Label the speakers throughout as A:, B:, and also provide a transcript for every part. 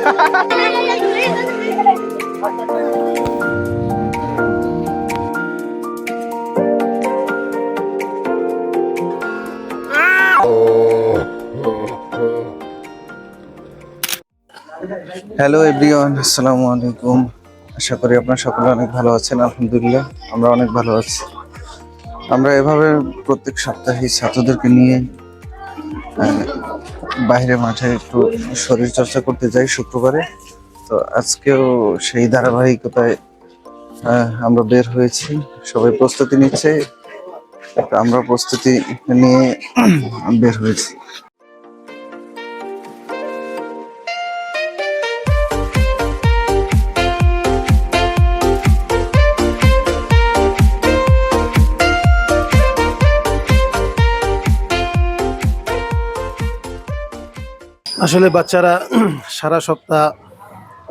A: Hello everyone, আসসালামু আলাইকুম। আশা করি আপনারা সকলে অনেক ভালো আছেন। আলহামদুলিল্লাহ আমরা অনেক ভালো আছি। আমরা এভাবে প্রত্যেক সপ্তাহে ছাত্রদেরকে নিয়ে বাইরে মাঠে একটু শরীর চর্চা করতে যাই শুক্রবারে। তো আজকেও সেই ধারাবাহিকতায় আমরা বের হয়েছি, সবাই প্রস্তুতি নিচ্ছে, আমরা প্রস্তুতি নিয়ে বের হয়েছি।
B: আসলে বাচ্চারা সারা সপ্তাহ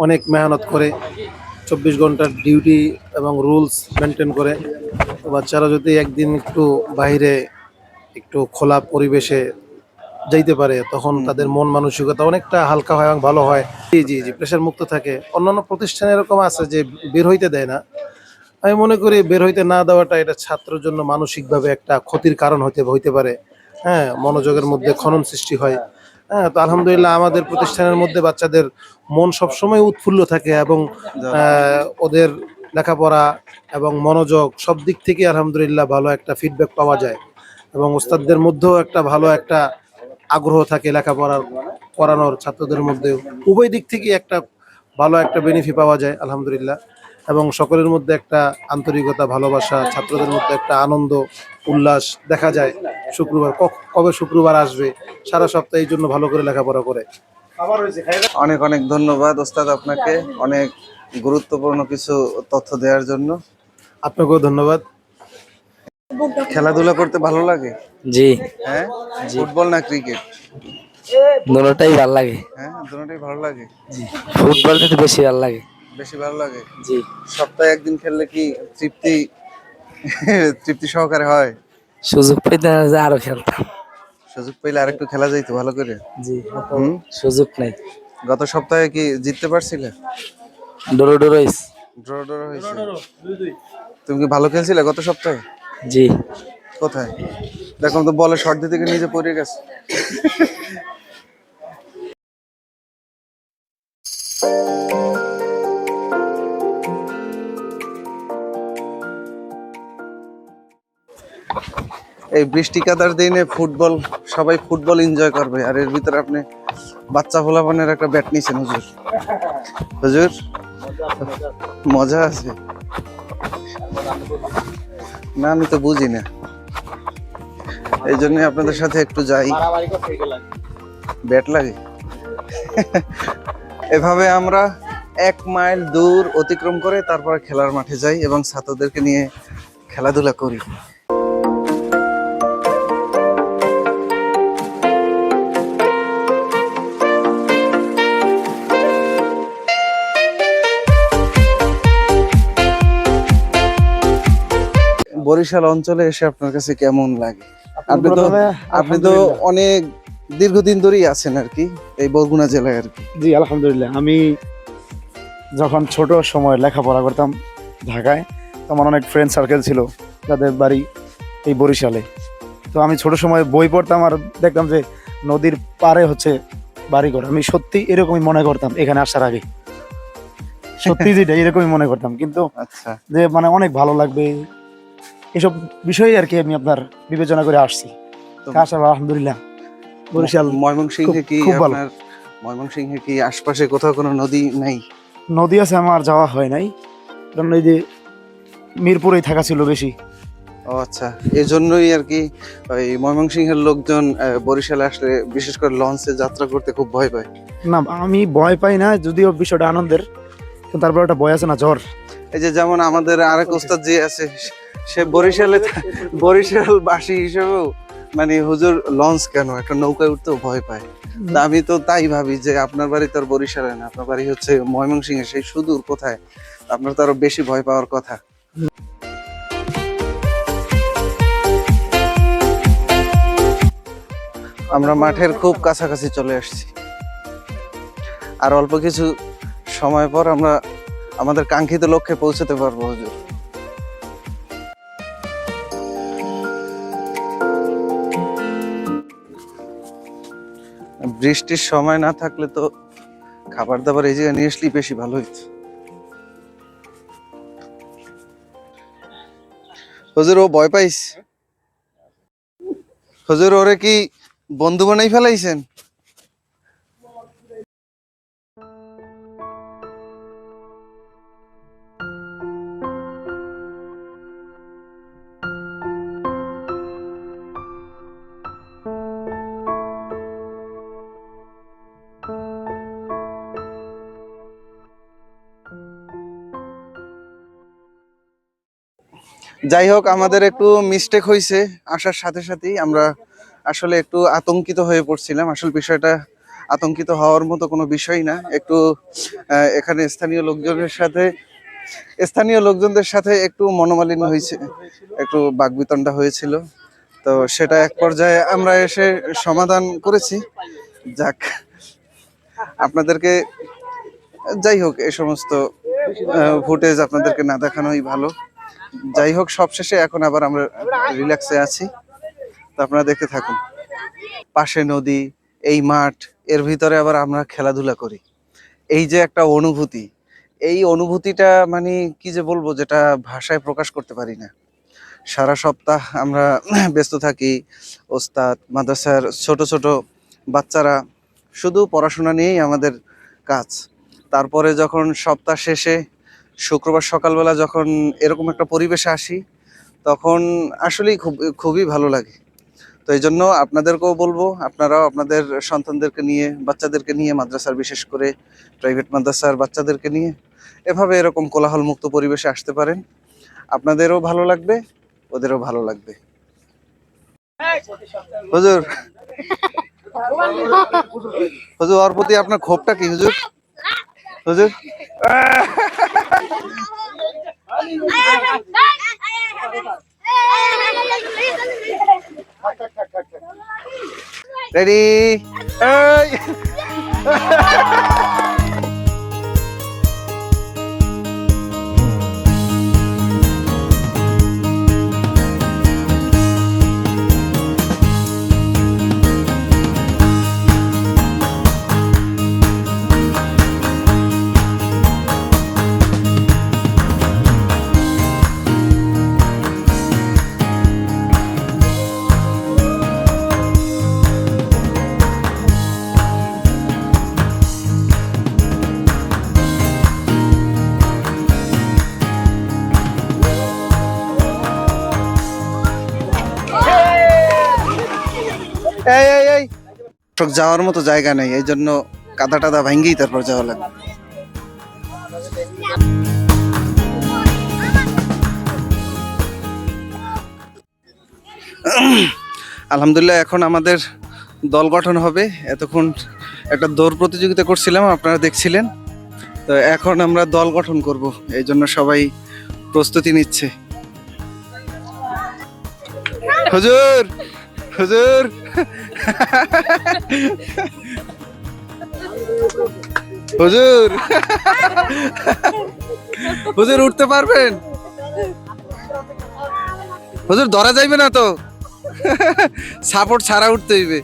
B: অনেক মেহনত করে, 24 ঘন্টার ডিউটি এবং রুলস মেনটেন করে। তো বাচ্চারা যদি একদিন একটু বাইরে একটু খোলা পরিবেশে যাইতে পারে, তখন তাদের মন মানসিকতা অনেকটা হালকা হয় এবং ভালো হয়। জি জি জি, প্রেশার মুক্ত থাকে। অন্যান্য প্রতিষ্ঠানে এরকম আছে যে বের হইতে দেয় না। আমি মনে করি বের হইতে না দেওয়াটা এটা ছাত্রের জন্য মানসিকভাবে একটা ক্ষতির কারণ হইতে পারে। হ্যাঁ, মনোযোগের মধ্যে ক্ষরণ সৃষ্টি হয়। হ্যাঁ, তো আলহামদুলিল্লাহ আমাদের প্রতিষ্ঠানের মধ্যে বাচ্চাদের মন সবসময় উৎফুল্ল থাকে এবং ওদের লেখাপড়া এবং মনোযোগ সব দিক থেকে আলহামদুলিল্লাহ ভালো একটা ফিডব্যাক পাওয়া যায় এবং ওস্তাদদের মধ্যেও একটা ভালো একটা আগ্রহ থাকে লেখাপড়ার করানোর, ছাত্রদের মধ্যেও উভয় দিক থেকে একটা ভালো একটা বেনিফিট পাওয়া যায় আলহামদুলিল্লাহ। এবং সকলের মধ্যে একটা আন্তরিকতা, ভালোবাসা, ছাত্রদের মধ্যে একটা আনন্দ উল্লাস দেখা যায়। শুক্রবার কবে শুক্রবার আসবে, সারা সপ্তাহ এই জন্য ভালো করে লেখাপড়া করে।
A: অনেক অনেক ধন্যবাদ ওস্তাদ আপনাকে, অনেক গুরুত্বপূর্ণ কিছু তথ্য দেওয়ার জন্য।
B: আপনাকেও ধন্যবাদ।
A: খেলাধুলা করতে ভালো লাগে?
C: জি।
A: হ্যাঁ, ফুটবল না ক্রিকেট?
C: দুটোটাই ভালো লাগে।
A: হ্যাঁ, দুটোটাই ভালো লাগে।
C: জি, ফুটবলটা তো বেশি ভালো লাগে।
A: বেশি ভালো লাগে?
C: জি।
A: সপ্তাহে একদিন খেললে কি তৃপ্তি তৃপ্তি সহকারে হয়?
C: সুযোগ পেতে আরো খেলতাম।
A: সুযোগ পেলে আরেকটু খেলা যাইতো ভালো করে।
C: জি, সুযোগ নাই।
A: গত সপ্তাহে কি জিততে পারছিলে?
C: ডরো
A: ড্র হয়েছে। তুমি কি ভালো খেলছিলে গত সপ্তাহে?
C: জি।
A: কোথায় দেখো তো, বলে শর্ট দিতে গিয়ে নিজে পড়ে গেছে। এই বৃষ্টি কাদার দিনে ফুটবল, সবাই ফুটবল এনজয় করবে, আর এর ভিতরে আপনি বাচ্চা ভোলাপানের একটা ব্যাট নিছেন। হুজুর হুজুর মজা আছে না? আমি তো বুঝি না, এই জন্য আপনাদের সাথে একটু যাই। ব্যাট লাগে। এভাবে আমরা 1 মাইল দূর অতিক্রম করে তারপর খেলার মাঠে যাই এবং ছাত্রদেরকে নিয়ে খেলাধুলা করি। বরিশাল অঞ্চলে এসে আপনার কাছে কেমন লাগে? আপনি তো অনেক দীর্ঘদিন ধরেই আছেন আর কি এই বরগুনা জেলায় আর কি।
D: জি আলহামদুলিল্লাহ। আমি যখন ছোট সময় লেখাপড়া করতাম ঢাকায়, তো আমার অনেক ফ্রেন্ড সার্কেল ছিল যাদের বাড়ি এই বরিশালে। তো আমি ছোট সময় বই পড়তাম আর দেখতাম যে নদীর পাড়ে হচ্ছে বাড়িঘর। আমি সত্যি এরকমই মনে করতাম এখানে আসার আগে, সত্যি যেটা এরকমই মনে করতাম। কিন্তু
A: আচ্ছা,
D: যে মানে অনেক ভালো লাগবে এসব বিষয় আর কি আমি আপনার বিবেচনা করে আসছি। আলহামদুলিল্লাহ বরিশাল
A: ময়মনসিংহে কি
D: খুব ভালো।
A: আপনার ময়মনসিংহে কি আশপাশে কোথাও কোনো নদী নাই?
D: নদী আছে, আমার যাওয়া হয় নাই, কারণ এই যে মিরপুরেই থাকা ছিল বেশি।
A: ও আচ্ছা, এই জন্যই আর কি ওই ময়মনসিংহের লোকজন বরিশালে আসলে বিশেষ করে লঞ্চে যাত্রা করতে খুব ভয় পায়।
D: না আমি ভয় পাই না, যদিও বিষয়টা আনন্দের, কিন্তু তারপর একটা ভয় আছে না, জ্বর।
A: এই যে যেমন আমাদের আরেক ওস্তাদ যে আছে, সে বরিশাল বাসী হিসেবেও মানে হুজুর লঞ্চ কেন, একটা নৌকায় উঠতেও ভয় পায়। তা আমি তো তাই ভাবি যে আপনার বাড়ি তো আর বরিশালে না, আপনার বাড়ি হচ্ছে ময়মনসিংহে, সেই সুদূর কোথায়, আপনার তো আরো বেশি ভয় পাওয়ার কথা। আমরা মাঠের খুব কাছাকাছি চলে আসছি। আর অল্প কিছু সময় পর আমরা আমাদের কাঙ্ক্ষিত লক্ষ্যে পৌঁছতে পারবো হুজুর। বৃষ্টির সময় না থাকলে তো খাবার দাবার এই জায়গায় নিয়ে আসলেই বেশি ভালো হইতো। হুজুর ও ভয় পাইস? হুজুর ওরে কি বন্ধু বানাই ফেলাইছেন? যাই হোক, আমাদের একটু মিস্টেক হয়েছে। আসার সাথে সাথেই আমরা আসলে একটু আতঙ্কিত হয়ে পড়ছিলাম। আসলে বিষয়টা আতঙ্কিত হওয়ার মতো কোনো বিষয় না। একটু এখানে স্থানীয় লোকজনদের সাথে একটু মনোমালিন্য হয়েছে, একটু বাকবিতণ্ডা হয়েছিল। তো সেটা এক পর্যায়ে আমরা এসে সমাধান করেছি। যাক, আপনাদেরকে যাই হোক এই সমস্ত ফুটেজ আপনাদেরকে না দেখানোই ভালো। যাই হোক, সবশেষে এখন আবার আমরা রিল্যাক্সে আছি, তো আপনারা দেখতে থাকুন। পাশে নদী, এই মাঠ, এর ভিতরে আবার আমরা খেলাধুলা করি। এই যে একটা অনুভূতি, এই অনুভূতিটা মানে কি যে বলবো, যেটা ভাষায় প্রকাশ করতে পারি না। সারা সপ্তাহ আমরা ব্যস্ত থাকি, ওস্তাদ, মাদ্রাসার ছোট ছোট বাচ্চারা, শুধু পড়াশোনা নিয়েই আমাদের কাজ। তারপরে যখন সপ্তাহ শেষে শুক্রবার সকালবেলা যখন এরকম একটা পরিবেশে আসি, তখন আসলেই খুবই ভালো লাগে। তো এই জন্য আপনাদেরকেও বলবো, আপনারাও আপনাদের সন্তানদেরকে নিয়ে, বাচ্চাদেরকে নিয়ে, মাদ্রাসার বিশেষ করে প্রাইভেট মাদ্রাসার বাচ্চাদেরকে নিয়ে এভাবে এরকম কোলাহল মুক্ত পরিবেশে আসতে পারেন। আপনাদেরও ভালো লাগবে, ওদেরও ভালো লাগবে। হুজুর, হুজুর ওর প্রতি আপনার ক্ষোভটা কি হুজুর? হুজুর রেডি? এই এই এই যাওয়ার মতো জায়গা নেই, এই জন্য কাদা টাদা ভাঙ্গেই তারপর যাওয়া লাগবে। আলহামদুলিল্লাহ, এখন আমাদের দল গঠন হবে। এতক্ষণ একটা দৌড় প্রতিযোগিতা করছিলাম, আপনারা দেখছিলেন। তো এখন আমরা দল গঠন করব, এই জন্য সবাই প্রস্তুতি নিচ্ছে। হুজুর, হুজুর, হুজুর, হুজুর উঠতে পারবেন? হুজুর ধরা যাইবে না তো, সাপোর্ট ছাড়া উঠতে হইবে।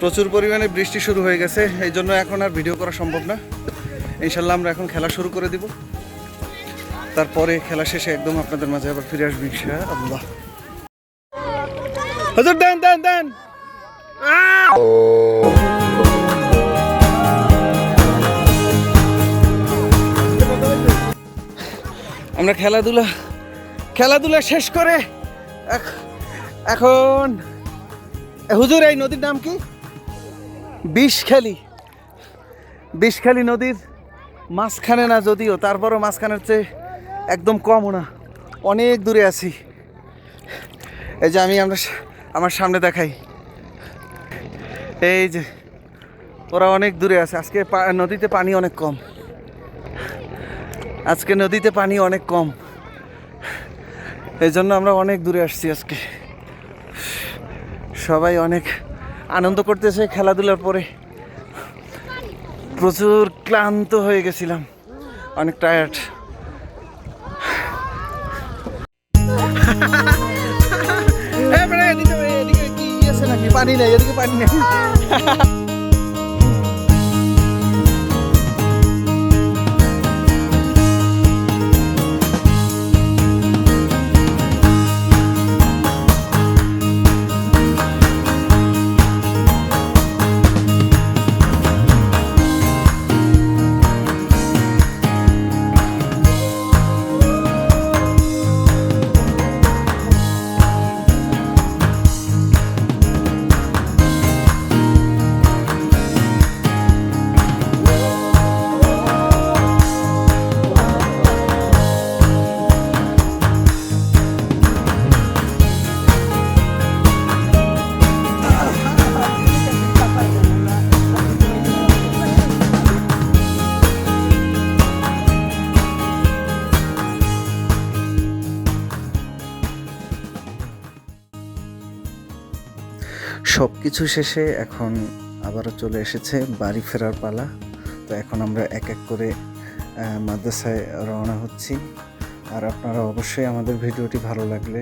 A: প্রচুর পরিমাণে বৃষ্টি শুরু হয়ে গেছে, এই জন্য এখন আর ভিডিও করা সম্ভব না। ইনশাল্লাহ আমরা এখন খেলা শুরু করে দিব, তারপরে খেলা শেষে একদম আপনাদের মাঝে আবার ফিরে আসবে ইনশাআল্লাহ। হুজুর দেন দেন দেন। আমরা খেলাধুলা শেষ করে এখন হুজুর, এই নদীর নাম কি? বিষখালী নদীর মাঝখানে না যদিও, তারপরও মাঝখানের চেয়ে একদম কমও না, অনেক দূরে আছি। এই যে আমার সামনে দেখাই, এই যে ওরা অনেক দূরে আছে। আজকে নদীতে পানি অনেক কম, আজকে নদীতে পানি অনেক কম, এই জন্য আমরা অনেক দূরে আসছি আজকে। সবাই অনেক আনন্দ করতেছে খেলাধুলার পরে। প্রচুর ক্লান্ত হয়ে গেছিলাম, অনেক টায়ার্ড। এদিকে কি আছে নাকি? পানি নেই, এদিকে পানি নেই। সব কিছু শেষে এখন আবারও চলে এসেছে বাড়ি ফেরার পালা। তো এখন আমরা এক এক করে মাদ্রাসায় রওনা হচ্ছি। আর আপনারা অবশ্যই আমাদের ভিডিওটি ভালো লাগলে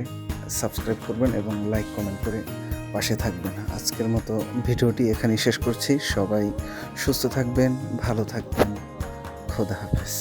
A: সাবস্ক্রাইব করবেন এবং লাইক কমেন্ট করে পাশে থাকবেন। আজকের মতো ভিডিওটি এখানেই শেষ করছি। সবাই সুস্থ থাকবেন, ভালো থাকবেন। খোদা হাফেজ।